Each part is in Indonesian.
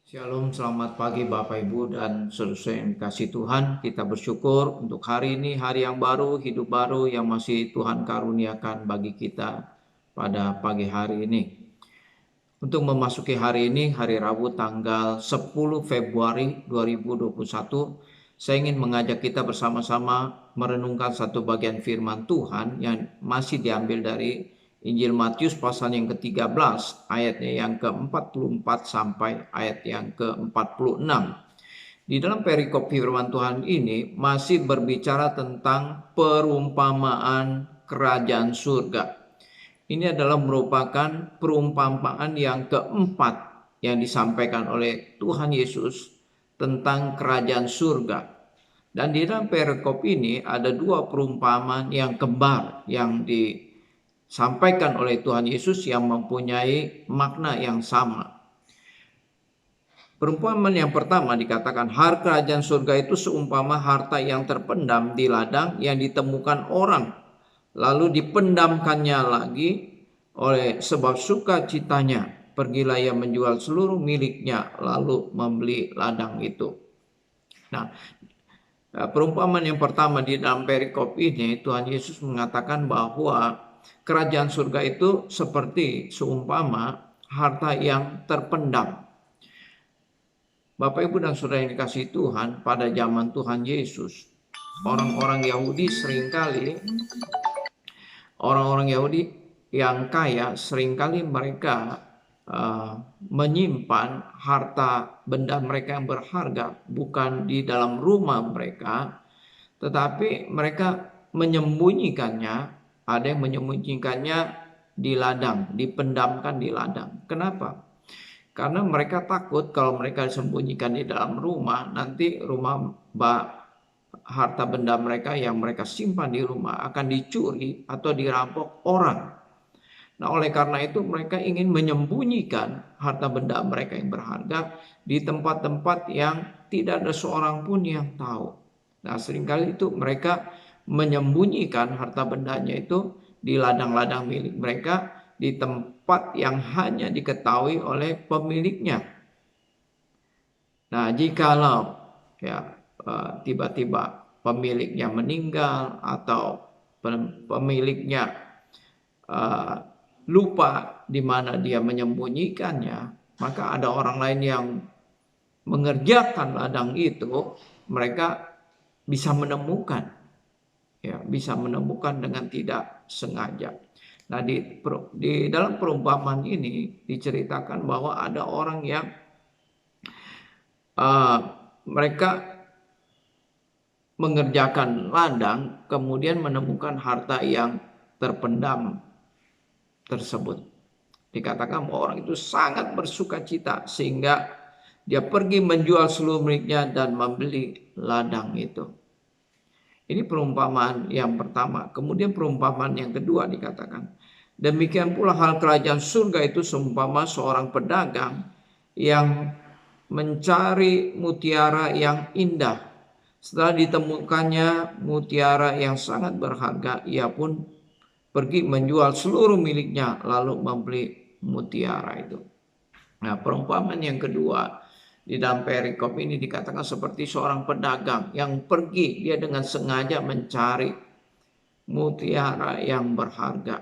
Shalom, selamat pagi Bapak Ibu dan saudara yang dikasih Tuhan. Kita bersyukur untuk hari ini, hari yang baru, hidup baru yang masih Tuhan karuniakan bagi kita pada pagi hari ini. Untuk memasuki hari ini, hari Rabu tanggal 10 Februari 2021, saya ingin mengajak kita bersama-sama merenungkan satu bagian firman Tuhan yang masih diambil dari Injil Matius pasal yang ke-13 ayatnya yang ke-44 sampai ayat yang ke-46. Di dalam perikop firman Tuhan ini masih berbicara tentang perumpamaan kerajaan surga. Ini adalah merupakan perumpamaan yang keempat yang disampaikan oleh Tuhan Yesus tentang kerajaan surga. Dan di dalam perikop ini ada dua perumpamaan yang kembar yang disampaikan oleh Tuhan Yesus yang mempunyai makna yang sama. Perumpamaan yang pertama dikatakan harta kerajaan surga itu seumpama harta yang terpendam di ladang yang ditemukan orang, lalu dipendamkannya lagi oleh sebab sukacitanya. Pergilah ia menjual seluruh miliknya lalu membeli ladang itu. Nah, perumpamaan yang pertama di dalam perikop ini Tuhan Yesus mengatakan bahwa kerajaan surga itu seperti seumpama harta yang terpendam. Bapak Ibu dan Saudara yang dikasihi Tuhan, pada zaman Tuhan Yesus, orang-orang Yahudi yang kaya seringkali mereka menyimpan harta benda mereka yang berharga bukan di dalam rumah mereka, tetapi mereka menyembunyikannya. Ada yang menyembunyikannya di ladang, dipendamkan di ladang. Kenapa? Karena mereka takut kalau mereka disembunyikan di dalam rumah, nanti harta benda mereka yang mereka simpan di rumah akan dicuri atau dirampok orang. Nah, oleh karena itu mereka ingin menyembunyikan harta benda mereka yang berharga di tempat-tempat yang tidak ada seorang pun yang tahu. Nah, seringkali itu mereka menyembunyikan harta bendanya itu di ladang-ladang milik mereka, di tempat yang hanya diketahui oleh pemiliknya. Nah, jikalau tiba-tiba pemiliknya meninggal atau pemiliknya lupa di mana dia menyembunyikannya, maka ada orang lain yang mengerjakan ladang itu, mereka bisa menemukan, bisa menemukan dengan tidak sengaja. Nah, di dalam perumpamaan ini diceritakan bahwa ada orang yang mereka mengerjakan ladang, kemudian menemukan harta yang terpendam tersebut. Dikatakan bahwa orang itu sangat bersukacita sehingga dia pergi menjual seluruh miliknya dan membeli ladang itu. Ini perumpamaan yang pertama. Kemudian perumpamaan yang kedua dikatakan, demikian pula hal kerajaan surga itu seumpama seorang pedagang yang mencari mutiara yang indah. Setelah ditemukannya mutiara yang sangat berharga, ia pun pergi menjual seluruh miliknya lalu membeli mutiara itu. Nah, perumpamaan yang kedua di dalam perikop ini dikatakan seperti seorang pedagang yang pergi, dia dengan sengaja mencari mutiara yang berharga.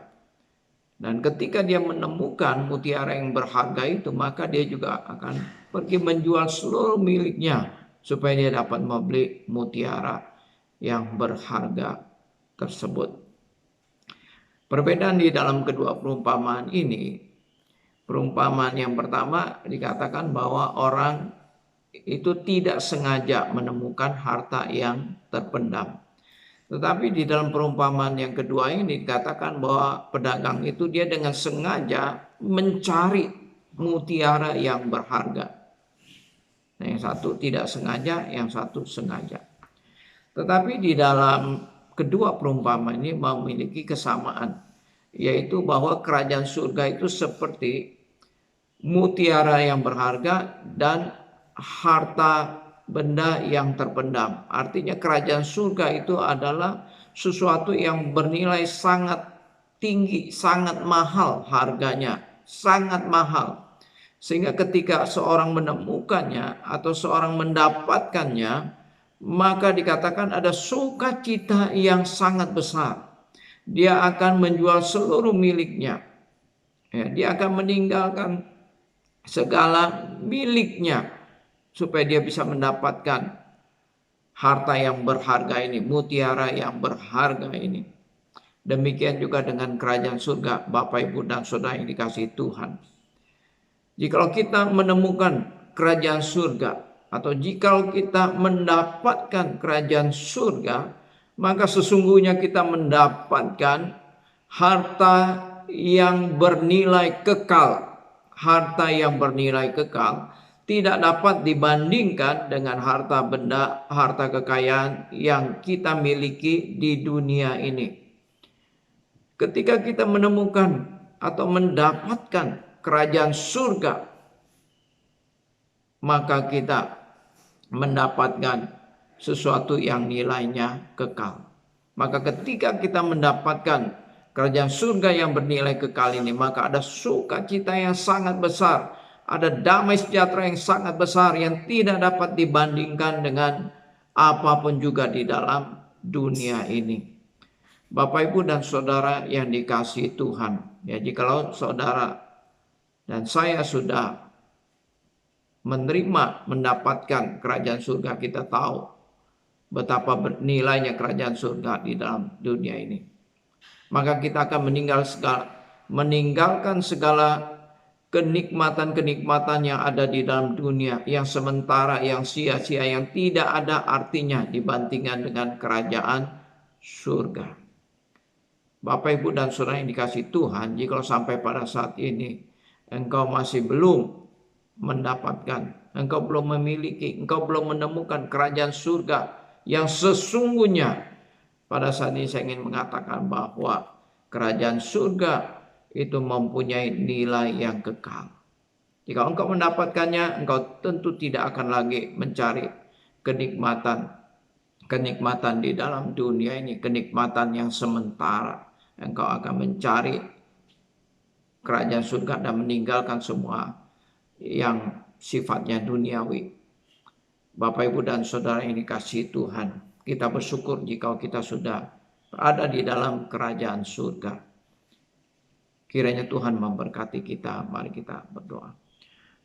Dan ketika dia menemukan mutiara yang berharga itu, maka dia juga akan pergi menjual seluruh miliknya supaya dia dapat membeli mutiara yang berharga tersebut. Perbedaan di dalam kedua perumpamaan ini, perumpamaan yang pertama dikatakan bahwa orang itu tidak sengaja menemukan harta yang terpendam. Tetapi di dalam perumpamaan yang kedua ini dikatakan bahwa pedagang itu dia dengan sengaja mencari mutiara yang berharga. Nah, yang satu tidak sengaja, yang satu sengaja. Tetapi di dalam kedua perumpamaan ini memiliki kesamaan, yaitu bahwa kerajaan surga itu seperti mutiara yang berharga dan harta benda yang terpendam. Artinya kerajaan surga itu adalah sesuatu yang bernilai sangat tinggi, sangat mahal harganya, sangat mahal. Sehingga ketika seorang menemukannya atau seorang mendapatkannya, maka dikatakan ada sukacita yang sangat besar. Dia akan menjual seluruh miliknya. Ya, dia akan meninggalkan segala miliknya supaya dia bisa mendapatkan harta yang berharga ini, mutiara yang berharga ini. Demikian juga dengan kerajaan surga, Bapak, Ibu, dan Saudara yang dikasihi Tuhan. Jikalau kita menemukan kerajaan surga, atau jikalau kita mendapatkan kerajaan surga, maka sesungguhnya kita mendapatkan harta yang bernilai kekal. Harta yang bernilai kekal tidak dapat dibandingkan dengan harta benda, harta kekayaan yang kita miliki di dunia ini. Ketika kita menemukan atau mendapatkan kerajaan surga, maka kita mendapatkan sesuatu yang nilainya kekal. Maka ketika kita mendapatkan kerajaan surga yang bernilai kekal ini, maka ada sukacita yang sangat besar, ada damai sejahtera yang sangat besar yang tidak dapat dibandingkan dengan apapun juga di dalam dunia ini. Bapak, Ibu, dan Saudara yang dikasihi Tuhan, ya, jikalau saudara dan saya sudah mendapatkan kerajaan surga, kita tahu betapa bernilainya kerajaan surga di dalam dunia ini. Maka kita akan meninggalkan segala kenikmatan-kenikmatan yang ada di dalam dunia, yang sementara, yang sia-sia, yang tidak ada artinya dibandingkan dengan kerajaan surga. Bapak, Ibu, dan Saudara yang dikasihi Tuhan, jika sampai pada saat ini engkau masih belum mendapatkan, engkau belum memiliki, engkau belum menemukan kerajaan surga yang sesungguhnya, pada saat ini saya ingin mengatakan bahwa kerajaan surga itu mempunyai nilai yang kekal. Jika engkau mendapatkannya, engkau tentu tidak akan lagi mencari kenikmatan di dalam dunia ini, kenikmatan yang sementara. Engkau akan mencari kerajaan surga dan meninggalkan semua yang sifatnya duniawi. Bapak, Ibu, dan Saudara yang dikasihi Tuhan, kita bersyukur jika kita sudah berada di dalam kerajaan surga. Kiranya Tuhan memberkati kita. Mari kita berdoa.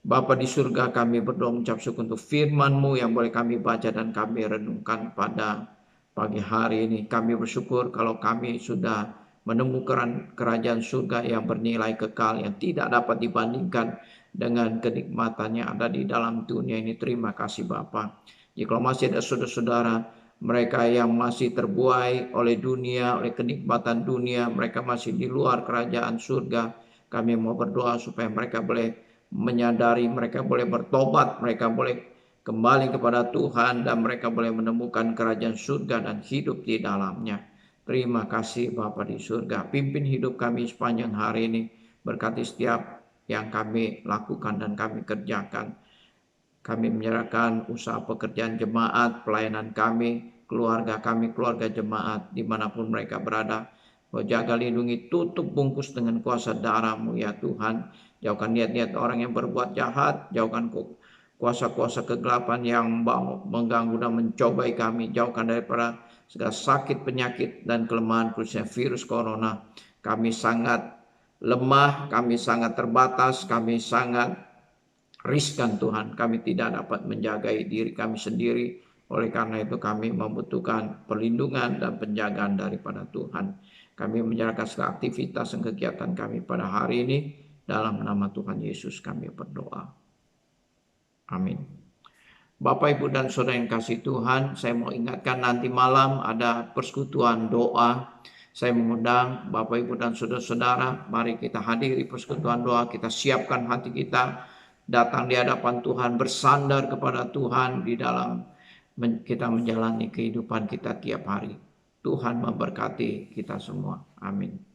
Bapa di surga, kami berdoa mengucap syukur untuk firman-Mu yang boleh kami baca dan kami renungkan pada pagi hari ini. Kami bersyukur kalau kami sudah menemukan kerajaan surga yang bernilai kekal, yang tidak dapat dibandingkan dengan kenikmatan yang ada di dalam dunia ini. Terima kasih Bapa. Jika masih ada saudara-saudara mereka yang masih terbuai oleh dunia, oleh kenikmatan dunia, mereka masih di luar kerajaan surga, kami mau berdoa supaya mereka boleh menyadari, mereka boleh bertobat, mereka boleh kembali kepada Tuhan, dan mereka boleh menemukan kerajaan surga dan hidup di dalamnya. Terima kasih Bapa di surga. Pimpin hidup kami sepanjang hari ini. Berkati setiap yang kami lakukan dan kami kerjakan. Kami menyerahkan usaha pekerjaan jemaat, pelayanan kami, keluarga jemaat, dimanapun mereka berada. Kau jaga, lindungi, tutup, bungkus dengan kuasa darah-Mu ya Tuhan. Jauhkan niat-niat orang yang berbuat jahat. Jauhkan kuasa-kuasa kegelapan yang mengganggu dan mencobai kami. Jauhkan daripada segala sakit, penyakit, dan kelemahan, khususnya virus corona. Kami sangat lemah, kami sangat terbatas, kami sangat riskan Tuhan. Kami tidak dapat menjaga diri kami sendiri. Oleh karena itu kami membutuhkan perlindungan dan penjagaan daripada Tuhan. Kami menyerahkan segala aktivitas dan kegiatan kami pada hari ini. Dalam nama Tuhan Yesus kami berdoa. Amin. Bapak, Ibu, dan Saudara yang kasih Tuhan, saya mau ingatkan nanti malam ada persekutuan doa. Saya mengundang Bapak, Ibu, dan Saudara-saudara, mari kita hadiri persekutuan doa, kita siapkan hati kita, datang di hadapan Tuhan, bersandar kepada Tuhan di dalam kita menjalani kehidupan kita tiap hari. Tuhan memberkati kita semua. Amin.